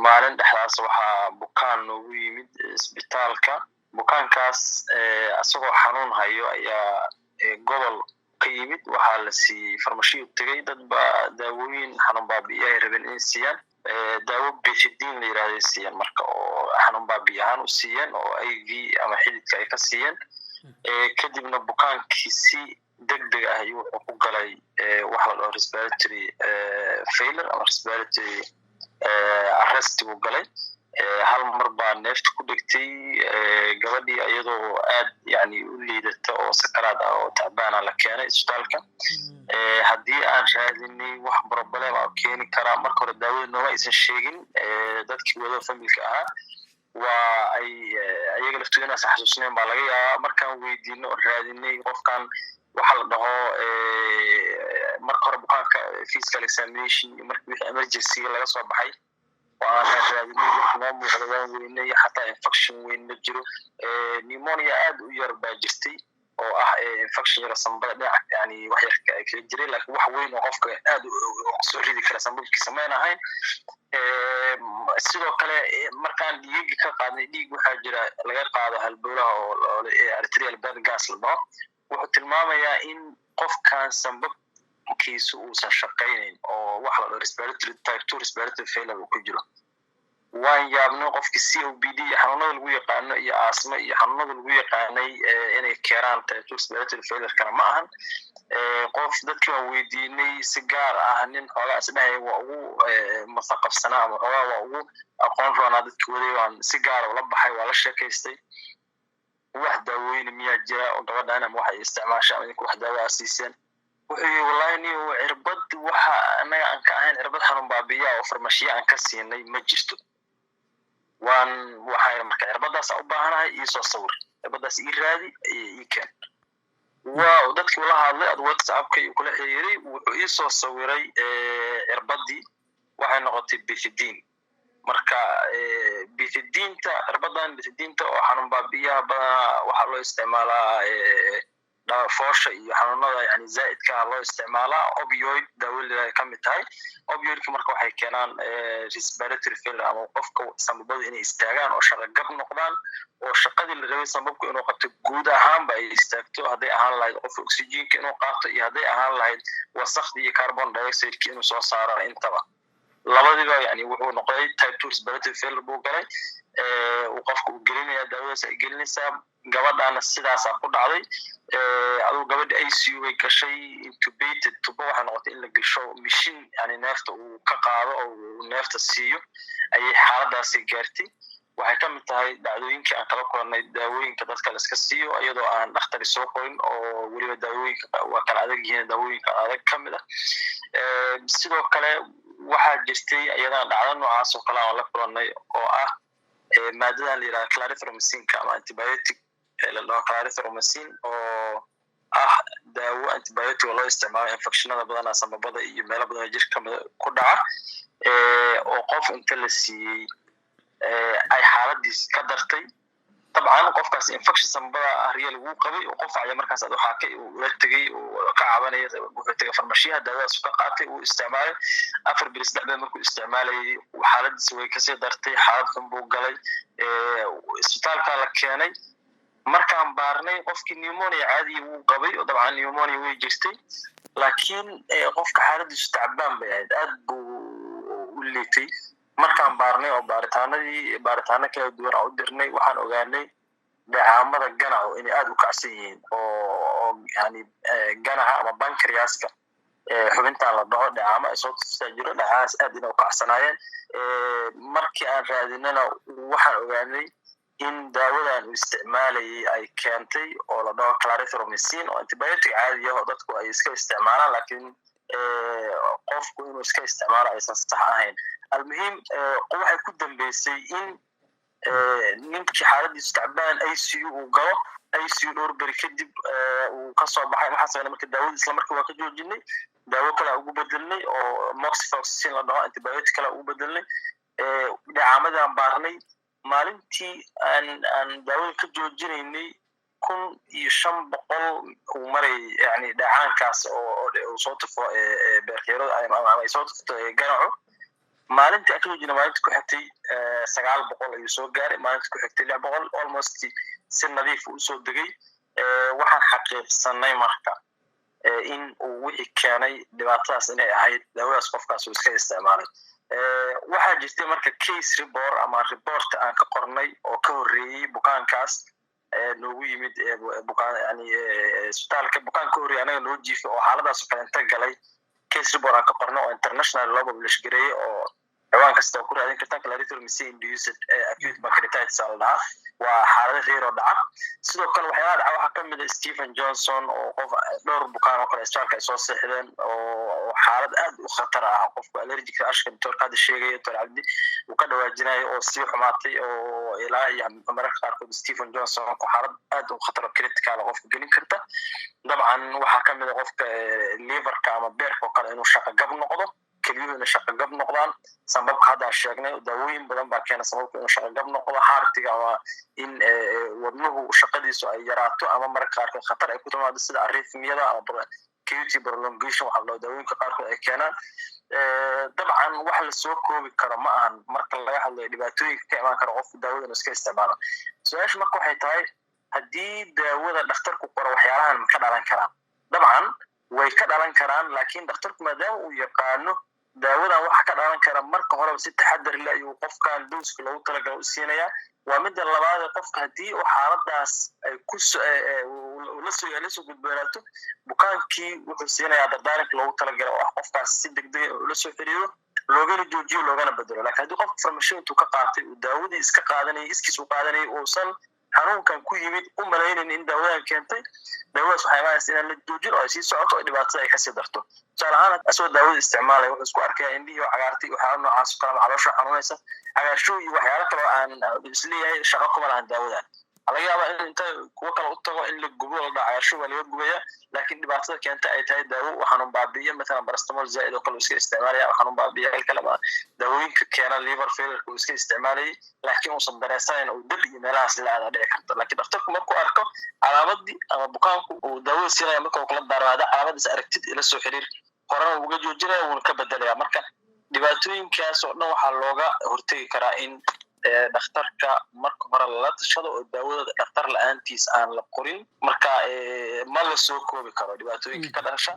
maalin dhexdaas waxaa bukaan noogu yimid isbitaalka. bukaankaas asagoo xanuun hayo ayaa gobol ka yimid. waxaa la siiyey farmashiyo tegay. dad baa daawooyin xanuun baabi'iya ay rabeen inay siiyaan. daawo bethidine la yidhaahdo siiyaan marka, oo xanuun baabi'i ahaan u siiyeen, oo IV ama xididka ay ka siiyeen. kadibna bukaankiisi degdeg ah ayuu wuxuu ku galay waxa la dhaho respiratory failure ama respiratory arrest buu galay. hal mar baa neefta ku dhegtay. gabadhii iyadoo aad yani u liidata oo sakaraad ah oo tacbaana la keenay isbitaalka. haddii aan raadinay wax problem oo keeni karaa, marka hore daawada nooma aysan sheegin. dadkii wada familka ahaa waa ay ayaga laftooda xasuusneen baa laga yaabaa. markaan weydiino oo raadinay qofkan waxa la dhaho marka hore bukaanka physical examination markii wixii emergency laga soo baxay waan raadinay wax noo muuqda waan weynay, xataa infection weyn ma jiro. pneumonia aad u yar baa jirtay oo ah infection yar sanbada dhinac yani wax yar ka jiray, laakiin wax weyn oo qofka aad soo ridi kara sanbadkiisa ma ahayn. sidoo kale markaan dhiig ka qaadnay, dhiig waxaa jira laga qaado halbowlaha oo arterial blood gas la dhaho. wuxuu tilmaamayaa in qofkan sanbadkiisu uusan shaqaynayn oo waxa la dhaho respiratory type 2 respiratory failure uu ku jiro. waan yaabnay qofkii COPD iyo xanuunada lagu yaqaano iyo asma iyo xanuunada lagu yaqaanay inay keenaan type 2 respiratory failure kana ma ahan. qof dadkii waan weydiinay si gaar ah nin xoogaa isdhahay waa ugu masaqabsanaa ama xoogaa waa ugu aqoon roonaa dadkii waday. waan si gaar ula baxay, waa la sheekaystay. wax daawooyin miyaa jira oo gabadhaan ama waxay isticmaashaa ama wax daawo ah siiseen? wuxuu yidhi wallahi niyo cirbad waxa anaga aan ka ahayn cirbad xanuun baabi'iya oo farmashiya aan ka siinay ma jirto. waxay marka cirbadaas u baahanahay ii soo sawir, cirbadaas ii raadi ii keen. waaw dadkii ula hadlay ad WhatsApp-ka iyo kula xiriiray. wuxuu ii soo sawiray cirbadii waxay noqotay bethidine. marka bethidinta oo xanuun baabi'iyaha badanaa waxaa loo isticmaalaa foosha iyo xanuunada yani zaa'idka loo isticmaalaa. opioid daawada ka mid tahay. opioidka marka waxay keenaan respiratory failure ama qofka sanbabada inay istaagaan oo shaqagab noqdaan, oo shaqadii la rabay sanbabku inuu qabto guud ahaanba ay istaagto. hadday ahaan lahayd qofka oxygenka inuu qaato iyo hadday ahaan lahayd wasakhdii iyo carbon dioxide inuu soo saaro intaba. labadiba yani wuxuu noqday type 2 respiratory failure buu galay. uu qofku u gelinaya daawadaas ay gelinaysaa. gabadhaana sidaasaa ku dhacday. aduu gabadha ICU way gashay, intubated tubo waxay noqotay in la gasho mishin yani neefta uu ka qaado oo uu neefta siiyo ayay xaaladaasi gaartay. waxay ka mid tahay dhacdooyinkii aan kala kulannay daawooyinka dadka la iska siiyo iyadoo aan dhakhtari soo qorin, oo weliba daawooyinka waa kala adag yihiin daawooyinka adag ka mid ah. sidoo kale waxaa jirtay iyadana dhacdo noocaas oo kale aan la kulannay oo ah maadadan la yidhaha clarithromycinka ama antibiotic la dhaho clarithromycin oo ah daawo antibiotic oo loo isticmaalo infectionada badanaa sanbabada iyo meelo badan jirka ku dhaca. oo qof inta la siiyey ay xaaladiis ka dartay. dabcan qofkaas infection sanbada ah real wuu qabay oo qof ayaa markaas aad waxa ka ula tagay oo ka cabanaya wuxuu tagay farmashiyaha daawadaas ka qaatay uu isticmaalay 4 bil 3 bil markuu isticmaalay xaaladiis way ka sii dartay. xaalad xun buu galay. isbitaalka la keenay. markaan baarnay qofkii pneumonia caadi uu qabay oo dabcan pneumonia way jirtay, laakiin qofka xaaladiisu tacbaan bay ahayd, aad buu u liitay. markaan baarnay oo baaritaano kala duwan u dirnay waxaan ogaanay dhacaamada ganacu inay aad u kacsan yihiin oo yani ganaca ama pancreaska xubintaan la dhaho dhacaamo ay soo tustaa jiro. dhacaas aad inay u kacsanaayeen. markii aan raadinana waxaan ogaanay in daawadan uu isticmaalayay ay keentay oo la dhaho clarithromycin oo antibiotic caadi ah oo dadku ay iska isticmaalaan, laakiin qofku inuu iska isticmaalo aysan sax ahayn. almuhiim waxay ku dambeysay in ninkii xaaladiisu tacbaan ICU uu galo. ICU dhowr beri kadib uu ka soo baxay. waxaan sameynay marka daawada isla markii waa ka joojinay. daawo kale ugu bedelnay oo moxifloxacin la dhaho antibiotic kale ugu bedelnay. dhacaamadaan baarnay. maalintii aan daawada ka joojinaynay 1500 uu maray yani dhacaankaas oo soo tufo beerkeerada ama ay soo tufto ganacu. maalintii aan joojinay maalintii ku xigtay 900 ayuu soo gaaray, maalintii ku xigtay 600, almost si nadiif u soo degay. waxaan xaqiiqsanay marka in uu wixii keenay dhibaatadaas inay ahayd daawadaas qofkaas uu iska isticmaalay. waxaa jirtay marka case report ama report aan ka qornay oo ka horreeyay bukaankaas noogu yimid bukaan yani isbitaalka bukaan ka horreeyay anaga noo jiifay oo xaaladaas kale inta galay case report aan ka qornay oo international loo publish gareeyay oo xawaan kasta oo ku raadin kartaan collateral induced acute pancreatitis la dhahaa. waa xaalad reer oo dhaca. sidoo kale waxyaalaha dhaca waxaa ka mid ah Stephen Johnson oo qof dhowr bukaan oo kale isbitaalka ay soo seexdeen oo xaalad aad u khatar ah, qofka allergic ashka doctor ka sheegay doctor Cabdi uu ka dhawaajinayo oo si xumaatay oo ilaa iyo mararka qaarkood Stephen Johnson oo xaalad aad u khatar oo critical ah qofka gelin karta. dabcan waxaa ka mid ah qofka liverka ama beerka oo kale inuu shaqo gab noqdo, keliyuhuna shaqo gab noqdaan. sababka hadda sheegnay daawooyin badan baa keena sababka inuu shaqo gab noqdo, heartiga ama in wadnuhu shaqadiisu ay yaraato ama mararka qaarkood khatar ay ku timaado sida arrhythmiada ama QT prolongation waxa loo daawooyinka qaarkood ay keenaan. dabcan wax la soo koobi karo ma ahan marka laga hadlayo dhibaatooyinka ka imaan kara qofka daawada inuu iska isticmaalo. su-aasha marka waxay tahay haddii daawada dhakhtarku qoro waxyaalahan ma ka dhalan karaan? dabcan way ka dhalan karaan, laakiin dhakhtarku maadaama uu yaqaano daawadan waxa ka dhalan kara marka horeba si taxadar leh ayuu qofkan dooska loogu talagalay u siinayaa. waa midda labaad qofka haddii uu xaaladaas ay ku la soo gudboonaato bukaankii wuxuu siinayaa dardaaranka loogu talagalay oo ah qofkaas si degdeg ah ula soo xiriiro loogana joojiyo loogana bedelo. laakiin haddii qofka farmashiyo intuu ka qaatay uu daawadii iska qaadanayay iskiis u qaadanayay uusan xanuunkan ku yimid u malaynayn in daawadan keentay, daawadaas waxay imaanaysa inaan la joojin oo ay sii socoto oo dhibaatada ay kasii darto. tusaale ahaan asagoo daawada isticmaalaya wuxuu isku arkayaa indhihii oo cagaartay waxyaala noocaas oo kale caloosha xanuunaysa, cagaarshow iyo waxyaalo kale oo aan isleeyahay shaqo kuma lahan daawadan. laga yaabaa in inta kuwa kale u tago in la gubo la dhaca cagaarshow waa laga gubaya, laakiin dhibaatada keenta ay tahay daawo xanuun baabi'iya مثلا paracetamol zaid oo kale iska isticmaalaya xanuun baabi'iya kalama daawooyinka keena liver failure uu iska isticmaalay laakiin uusan dareensanayn oo dib iyo meelahaas la aada dhici karta. laakiin dhakhtarku markuu arko calaamadii ama bukaanku uu daawada siinaya marka uu kala daaraado calaamadiis aragtid ila soo xiriir horena uga joojinaya wuuna ka bedelaya. marka dhibaatooyinkaas oo dhan waxaa looga hortagi karaa in dhakhtarka marka hore la tashado oo daawada dhakhtar la'aantiis aan la qorin. marka ma la soo koobi karo dhibaatooyinka ka dhasha.